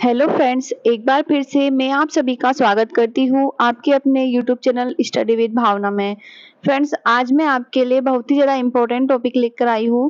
Hello friends, एक बार फिर से मैं आप सभी का स्वागत करती हूँ आपके अपने यूट्यूब चैनल स्टडी विद भावना में। फ्रेंड्स, आज मैं आपके लिए बहुत ही ज़्यादा इम्पोर्टेंट टॉपिक लेकर आई हूँ।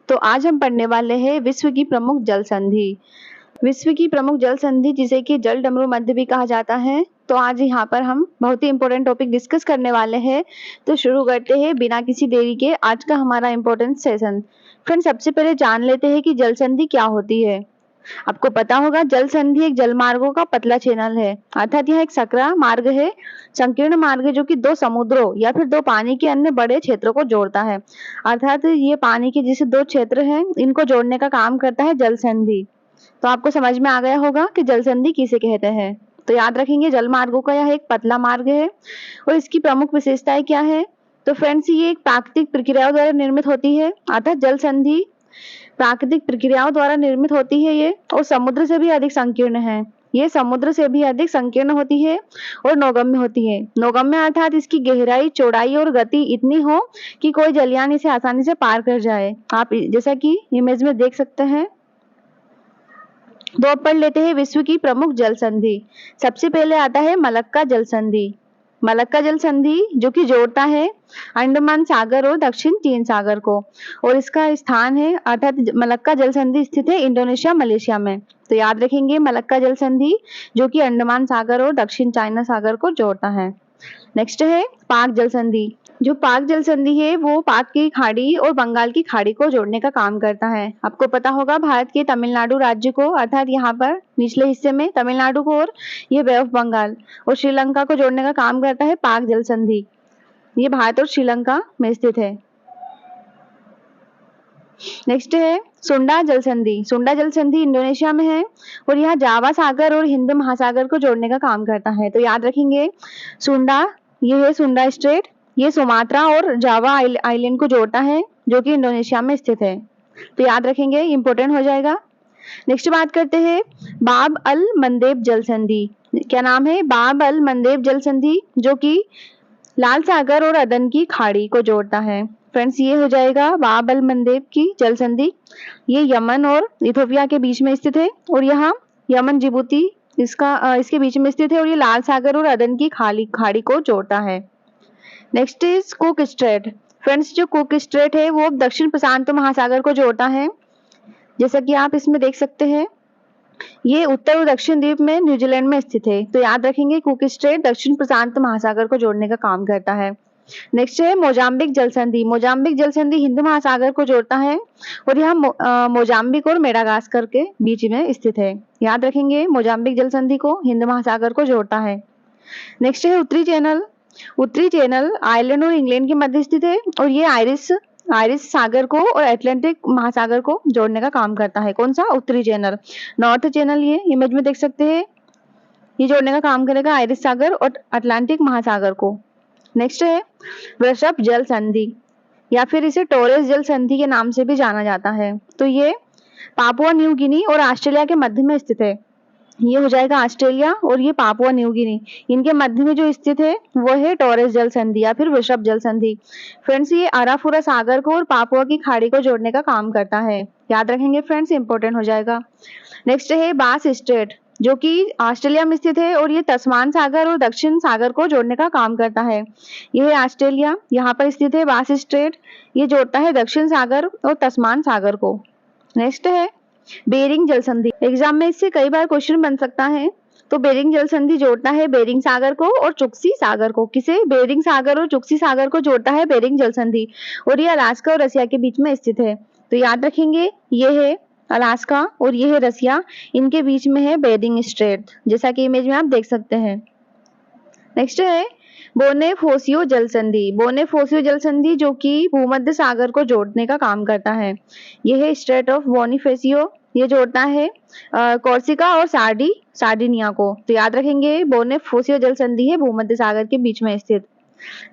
तो आज हम पढ़ने वाले हैं विश्व की प्रमुख जल संधि। विश्व की प्रमुख जल संधि जिसे कि जल डमरू मध्य भी कहा जाता है। तो आज यहाँ पर हम बहुत ही इम्पोर्टेंट टॉपिक डिस्कस करने वाले हैं। तो शुरू करते हैं बिना किसी देरी के आज का हमारा इम्पोर्टेंट सेशन। फ्रेंड्स, सबसे पहले जान लेते हैं कि जल संधि क्या होती है। आपको पता होगा जल संधि एक जल मार्गों का पतला चैनल है, अर्थात यह एक सकरा मार्ग है, संकीर्ण मार्ग है जो कि दो समुद्रों या फिर दो पानी के अन्य बड़े क्षेत्रों को जोड़ता है। अर्थात ये पानी के जैसे दो क्षेत्र हैं, इनको जोड़ने का काम करता है जल संधि। तो आपको समझ में आ गया होगा कि जल संधि किसे कहते हैं। तो याद रखेंगे जल मार्गों का यह एक पतला मार्ग है और इसकी प्रमुख विशेषताएं क्या है। तो फ्रेंड्स, ये एक प्राकृतिक प्रक्रियाओं द्वारा निर्मित होती है, अर्थात जल संधि प्राकृतिक प्रक्रियाओं द्वारा निर्मित होती है ये, और समुद्र से भी अधिक संकीर्ण है। ये समुद्र से भी अधिक संकीर्ण होती है और नौगम्य होती है। नौगम्य अर्थात इसकी गहराई, चौड़ाई और गति इतनी हो कि कोई जलयान इसे आसानी से पार कर जाए। आप जैसा कि इमेज में देख सकते हैं। तो अब पढ़ लेते हैं विश्व की प्रमुख जल संधि। सबसे पहले आता है मलक्का जल संधि। मलक्का जल संधि जो कि जोड़ता है अंडमान सागर और दक्षिण चीन सागर को, और इसका स्थान है अर्थात मलक्का जल संधि स्थित है इंडोनेशिया मलेशिया में। तो याद रखेंगे मलक्का जल संधि जो कि अंडमान सागर और दक्षिण चाइना सागर को जोड़ता है। नेक्स्ट है पाक जल संधि। जो पाक जल संधि है वो पाक की खाड़ी और बंगाल की खाड़ी को जोड़ने का काम करता है। आपको पता होगा भारत के तमिलनाडु राज्य को, अर्थात यहाँ पर निचले हिस्से में तमिलनाडु को और ये बे ऑफ बंगाल और श्रीलंका को जोड़ने का काम करता है पाक जल संधि। ये भारत और श्रीलंका में स्थित है। नेक्स्ट है सुंडा जल संधि। सुंडा जल संधि इंडोनेशिया में है और यह जावा सागर और हिंद महासागर को जोड़ने का काम करता है। तो याद रखेंगे सुंडा, ये है सुंडा स्ट्रेट, ये सुमात्रा और जावा आइलैंड को जोड़ता है जो कि इंडोनेशिया में स्थित है। तो याद रखेंगे, इंपॉर्टेंट हो जाएगा। नेक्स्ट बात करते हैं बाब अल मंदेब जल संधि। क्या नाम है? बाब अल मंदेब जल संधि जो कि लाल सागर और अदन की खाड़ी को जोड़ता है। फ्रेंड्स, ये हो जाएगा बाब अल मंदेब की जल संधि। ये यमन और इथोपिया के बीच में स्थित है और यहाँ यमन जिबूती इसके बीच में स्थित है और ये लाल सागर और अदन की खाड़ी को जोड़ता है। Next is cook straight. Friends, जो कुक स्ट्रेट है वो दक्षिण प्रशांत महासागर को जोड़ता है, जैसा कि आप इसमें देख सकते हैं। ये उत्तर और दक्षिण द्वीप में न्यूजीलैंड में स्थित है। तो याद रखेंगे कुक स्ट्रेट दक्षिण प्रशांत महासागर को जोड़ने का काम करता है। नेक्स्ट है मोजाम्बिक जल संधि। मोजाम्बिक जल संधि हिंद महासागर को जोड़ता है और यह मोजाम्बिक और मेडागास्कर के बीच में स्थित है। याद रखेंगे मोजाम्बिक जल संधि को हिंद महासागर को जोड़ता है। नेक्स्ट है उत्तरी चैनल। उत्तरी चैनल आयरलैंड और इंग्लैंड के मध्य स्थित है और ये आयरिश सागर को और अटलांटिक महासागर को जोड़ने का काम करता है। कौन सा? उत्तरी चैनल। नॉर्थ चैनल ये इमेज में देख सकते हैं, ये जोड़ने का काम करेगा आयरिश सागर और अटलांटिक महासागर को। नेक्स्ट है वृषभ जल संधि या फिर इसे टोरेस जल संधि के नाम से भी जाना जाता है। तो ये पापुआ न्यू गिनी और ऑस्ट्रेलिया के मध्य में स्थित है। ये हो जाएगा ऑस्ट्रेलिया और ये पापुआ न्यू गिनी, इनके मध्य में जो स्थित है वो है टोरेस जल संधि या फिर वृषभ जल संधि। फ्रेंड्स, ये अराफुरा सागर को और पापुआ की खाड़ी को जोड़ने का काम करता है। याद रखेंगे फ्रेंड्स, इंपॉर्टेंट हो जाएगा। नेक्स्ट है बास स्ट्रेट जो कि ऑस्ट्रेलिया में स्थित है और ये तस्मान सागर और दक्षिण सागर को जोड़ने का काम करता है। ये है ऑस्ट्रेलिया, यहाँ पर स्थित है बास स्ट्रेट, ये जोड़ता है दक्षिण सागर और तस्मान सागर को। नेक्स्ट है बेरिंग जल संधि। एग्जाम में इससे कई बार क्वेश्चन बन सकता है। तो बेरिंग जल संधि जोड़ता है बेरिंग सागर को और चुक्सी सागर को। किसे? बेरिंग सागर और चुक्सी सागर को जोड़ता है बेरिंग जल संधि और ये अलास्का और रसिया के बीच में स्थित है। तो याद रखेंगे ये है अलास्का और ये है रसिया, इनके बीच में है बेरिंग स्ट्रेट, जैसा कि इमेज में आप देख सकते हैं। नेक्स्ट है बोनेफोसियो जल संधि। बोनेफोसियो जल संधि जो कि भूमध्य सागर को जोड़ने का काम करता है। यह है स्ट्रेट ऑफ बोनिफेसियो, ये जोड़ता है कोर्सिका और सार्डिनिया को। तो याद रखेंगे बोनेफोसियो जल संधि है भूमध्य सागर के बीच में स्थित।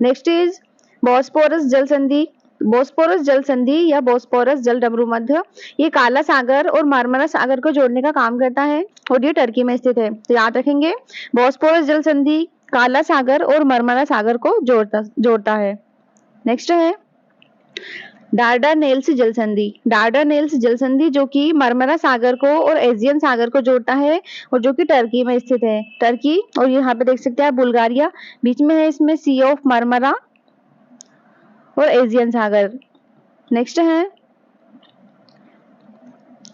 नेक्स्ट इज बॉस्पोरस जल संधि। बॉस्पोरस जल संधि या बॉस्पोरस जल डमरू मध्य, ये काला सागर और मार्मरा सागर को जोड़ने का काम करता है और ये टर्की में स्थित है। तो याद रखेंगे बॉस्पोरस जल संधि काला सागर और मरमरा सागर को जोड़ता है। नेक्स्ट है डार्डानेल्स जल संधि, डार्डानेल्स जल संधि जो कि मरमरा सागर को और एजियन सागर को जोड़ता है और जो कि टर्की में स्थित है। टर्की और यहाँ पे देख सकते हैं बुल्गारिया बीच में है, इसमें सी ऑफ मरमरा और एजियन सागर। नेक्स्ट है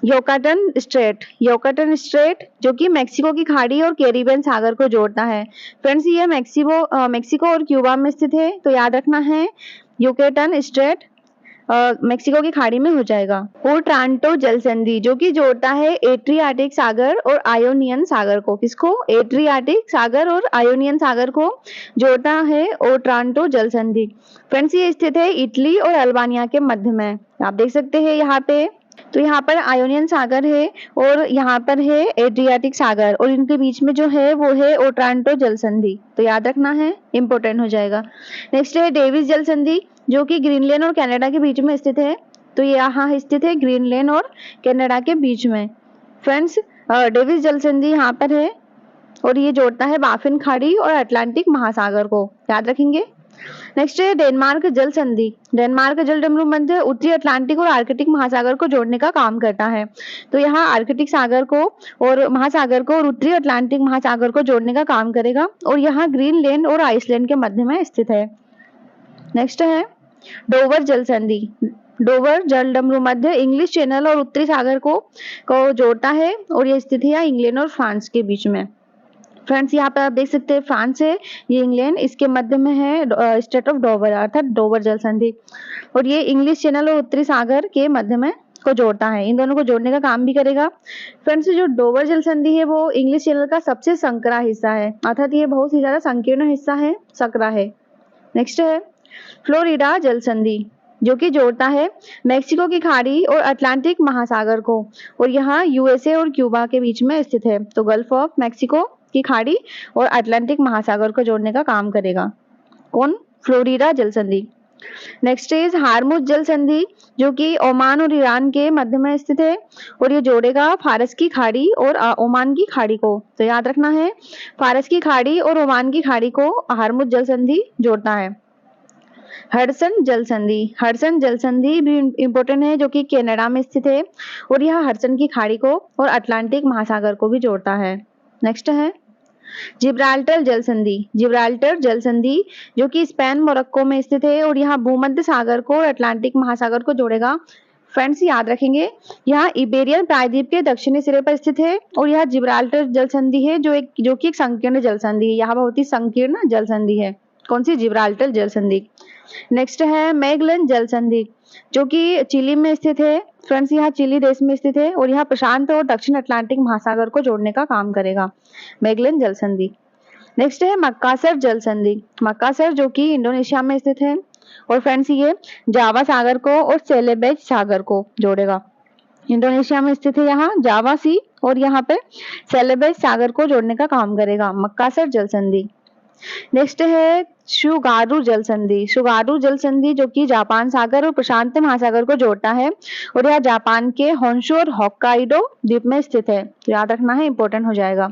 योकाटन स्ट्रेट, योकाटन स्ट्रेट जो कि मेक्सिको की खाड़ी और कैरिबियन सागर को जोड़ता है। फ्रेंड्स ये मेक्सिको और क्यूबा में स्थित है, तो याद रखना है योकाटन स्ट्रेट मेक्सिको की खाड़ी में हो जाएगा। ओट्रांटो जल संधि जो कि जोड़ता है एड्रियाटिक सागर और आयोनियन सागर को, किसको? एड्रियाटिक सागर और आयोनियन सागर को जोड़ता है ओट्रांटो जल संधि। फ्रेंड्स ये स्थित है इटली और अल्बानिया के मध्य में, आप देख सकते हैं यहाँ पे। तो यहाँ पर आयोनियन सागर है और यहाँ पर है एड्रियाटिक सागर और इनके बीच में जो है वो है ओट्रांटो जल संधि, तो याद रखना है, इंपॉर्टेंट हो जाएगा। नेक्स्ट है डेविस जल संधि जो कि ग्रीनलैंड और कनाडा के बीच में स्थित है, तो ये यहाँ स्थित है ग्रीनलैंड और कनाडा के बीच में। फ्रेंड्स डेविस जल संधि यहाँ पर है और ये जोड़ता है बाफिन खाड़ी और अटलांटिक महासागर को, याद रखेंगे। नेक्स्ट है डेनमार्क जल संधि, डेनमार्क जल डमरू मध्य उत्तरी अटलांटिक और आर्कटिक महासागर को जोड़ने का काम करता है, तो यहाँ आर्कटिक सागर को और महासागर को और उत्तरी अटलांटिक महासागर को जोड़ने का काम करेगा और यहाँ ग्रीनलैंड और आइसलैंड के मध्य में स्थित है। नेक्स्ट है डोवर जल संधि, डोवर जल डमरू मध्य इंग्लिश चैनल और उत्तरी सागर को जोड़ता है और ये स्थित है इंग्लैंड और फ्रांस के बीच में। फ्रेंड्स यहाँ पर आप देख सकते हैं फ्रांस है, ये इंग्लैंड, इसके मध्य में है स्टेट ऑफ डोवर अर्थात डोवर जल संधि और ये इंग्लिश चैनल और उत्तरी सागर के मध्य में को जोड़ता है, इन दोनों को जोड़ने का काम भी करेगा। फ्रेंड्स जो डोवर जल संधि है वो इंग्लिश चैनल का सबसे संकरा हिस्सा है, अर्थात ये बहुत ही ज्यादा संकीर्ण हिस्सा है, सकरा है। नेक्स्ट है फ्लोरिडा जल संधि जो कि जोड़ता है मेक्सिको की खाड़ी और अटलांटिक महासागर को और यहाँ यूएसए और क्यूबा के बीच में स्थित है, तो गल्फ ऑफ मेक्सिको की खाड़ी और अटलांटिक महासागर को जोड़ने का काम करेगा कौन? फ्लोरिडा जल संधि। नेक्स्ट इज हार्मुज जल संधि जो कि ओमान और ईरान के मध्य में स्थित है और ये जोड़ेगा फारस की खाड़ी और ओमान की खाड़ी को, तो याद रखना है फारस की खाड़ी और ओमान की खाड़ी को हार्मुज जल संधि जोड़ता है। हडसन जल संधि, हडसन जल संधि भी इंपॉर्टेंट है जो कि कनाडा में स्थित है और यह हडसन की खाड़ी को और अटलांटिक महासागर को भी जोड़ता है। नेक्स्ट है जिब्राल्टर जल संधि, जिब्राल्टर जल संधि जो कि स्पेन मोरक्को में स्थित है और यहाँ भूमध्य सागर को और अटलांटिक महासागर को जोड़ेगा। फ्रेंड्स याद रखेंगे यहाँ इबेरियन प्रायद्वीप के दक्षिणी सिरे पर स्थित है और यह जिब्राल्टर जल संधि है जो कि एक संकीर्ण जल संधि है, यहाँ बहुत ही संकीर्ण जल संधि है, कौन सी? जिब्राल्टर जल संधि। नेक्स्ट है मैगलन जल संधि जो कि चिली में स्थित है। फ्रेंड्स यहाँ चिली देश में स्थित है और यहाँ प्रशांत और दक्षिण अटलांटिक महासागर को जोड़ने का काम करेगा, मैगलन जल संधि। नेक्स्ट है मक्कासर जल संधि, मक्कासर जो कि इंडोनेशिया में स्थित है और फ्रेंड्स ये जावा सागर को और सेलेबेज सागर को जोड़ेगा, इंडोनेशिया में स्थित है यहाँ जावा सी और यहाँ पे सेलेबेज सागर को जोड़ने का काम करेगा, मक्कासर जल संधि। नेक्स्ट है शुगारू जल संधि, शुगारू जल संधि जो कि जापान सागर और प्रशांत महासागर को जोड़ता है और यह जापान के होन्शु और होक्काइडो द्वीप में स्थित है, तो याद रखना है, इंपॉर्टेंट हो जाएगा।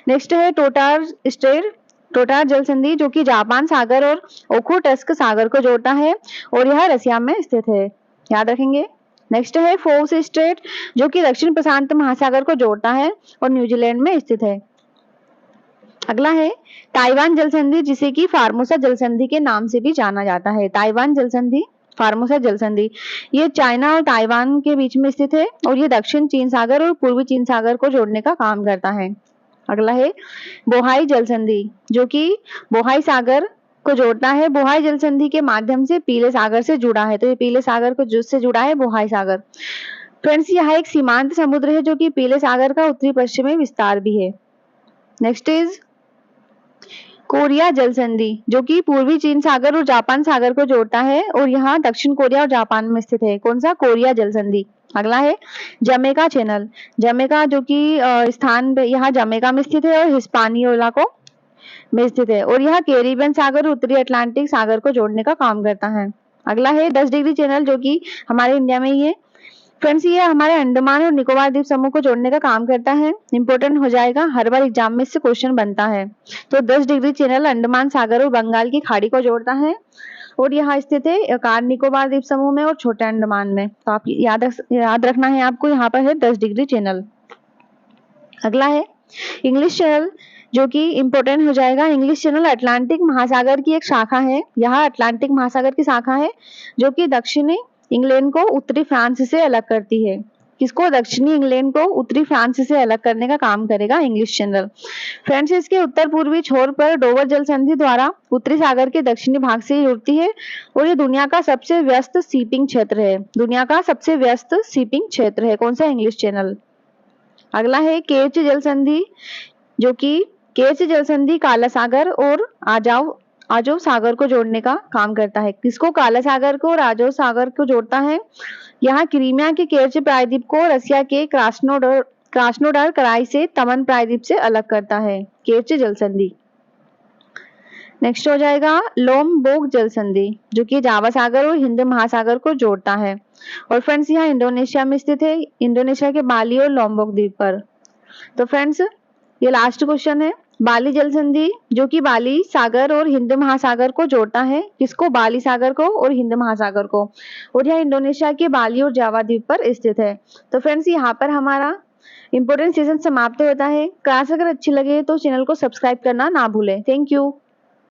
नेक्स्ट है टोटार स्टेट, टोटार जल संधि जो कि जापान सागर और ओखोटस्क सागर को जोड़ता है और यह रसिया में स्थित है, याद रखेंगे। नेक्स्ट है फोर्स स्टेट जो कि दक्षिण प्रशांत महासागर को जोड़ता है और न्यूजीलैंड में स्थित है। अगला है ताइवान जल संधि जिसे कि फार्मोसा जल संधि के नाम से भी जाना जाता है, ताइवान जल संधि, फार्मोसा जल संधि। ये चाइना और ताइवान के बीच में स्थित है और ये दक्षिण चीन सागर और पूर्वी चीन सागर को जोड़ने का काम करता है। अगला है बोहाई जल संधि जो कि बोहाई सागर को जोड़ता है, बोहाई जल संधि के माध्यम से पीले सागर से जुड़ा है, तो ये पीले सागर को जिससे जुड़ा है बोहाई सागर। फ्रेंड्स यहाँ एक सीमांत समुद्र है जो कि पीले सागर का उत्तरी पश्चिमी विस्तार भी है। नेक्स्ट इज कोरिया जल संधि जो कि पूर्वी चीन सागर और जापान सागर को जोड़ता है और यहाँ दक्षिण कोरिया और जापान में स्थित है, कौन सा? कोरिया जल संधि। अगला है जमैका चैनल, जमैका जो कि स्थान यहाँ जमैका में स्थित है और हिस्पानियोला को में स्थित है और यह कैरिबियन सागर और उत्तरी अटलांटिक सागर को जोड़ने का काम करता है। अगला है 10 डिग्री चैनल जो कि हमारे इंडिया में ही है। फ्रेंड्स ये हमारे अंडमान और निकोबार द्वीप समूह को जोड़ने का काम करता है, इंपॉर्टेंट हो जाएगा, हर बार एग्जाम में इससे क्वेश्चन बनता है। तो 10 डिग्री चैनल अंडमान सागर और बंगाल की खाड़ी को जोड़ता है और यहाँ स्थित है कार निकोबार द्वीप समूह में और छोटे अंडमान में। तो आप याद रखना है आपको, यहाँ पर है 10 डिग्री चैनल। अगला है इंग्लिश चैनल, जो कि इंपॉर्टेंट हो जाएगा। इंग्लिश चैनल अटलांटिक महासागर की एक शाखा है। यह अटलांटिक महासागर की शाखा है जो कि दक्षिणी इंग्लैंड को उत्तरी फ्रांस से अलग करती है। किसको? दक्षिणी इंग्लैंड को उत्तरी फ्रांस से अलग करने का काम करेगा इंग्लिश चैनल। फ्रांस इसके उत्तर पूर्वी छोर पर डोवर जल संधि द्वारा उत्तरी सागर के दक्षिणी भाग से जुड़ती है और ये दुनिया का सबसे व्यस्त शिपिंग क्षेत्र है। दुनिया का सबसे व्यस्त शिपिंग क्षेत्र है कौन सा? English channel. अगला है केच जल संधि, जो कि केच जल संधि काला सागर और आजोव सागर को जोड़ने का काम करता है। किसको? काला सागर को और आजोव सागर को जोड़ता है। यहाँ क्रीमिया के केच प्रायद्वीप को रसिया के क्रास्नोडर कराई से तमन प्रायद्वीप से अलग करता है। केच जल संधि। नेक्स्ट हो जाएगा लोमबोक जल संधि, जो कि जावा सागर और हिंद महासागर को जोड़ता है। और फ्रेंड्स यहाँ इंडोनेशिया में स्थित है, इंडोनेशिया के बाली और लोमबोक द्वीप पर। तो फ्रेंड्स ये लास्ट क्वेश्चन है, बाली जल संधि, जो कि बाली सागर और हिंद महासागर को जोड़ता है। किसको? बाली सागर को और हिंद महासागर को। और यह इंडोनेशिया के बाली और जावा द्वीप पर स्थित है। तो फ्रेंड्स यहाँ पर हमारा इंपोर्टेंट सेशन समाप्त होता है। क्लास अगर अच्छी लगे तो चैनल को सब्सक्राइब करना ना भूलें। Thank you.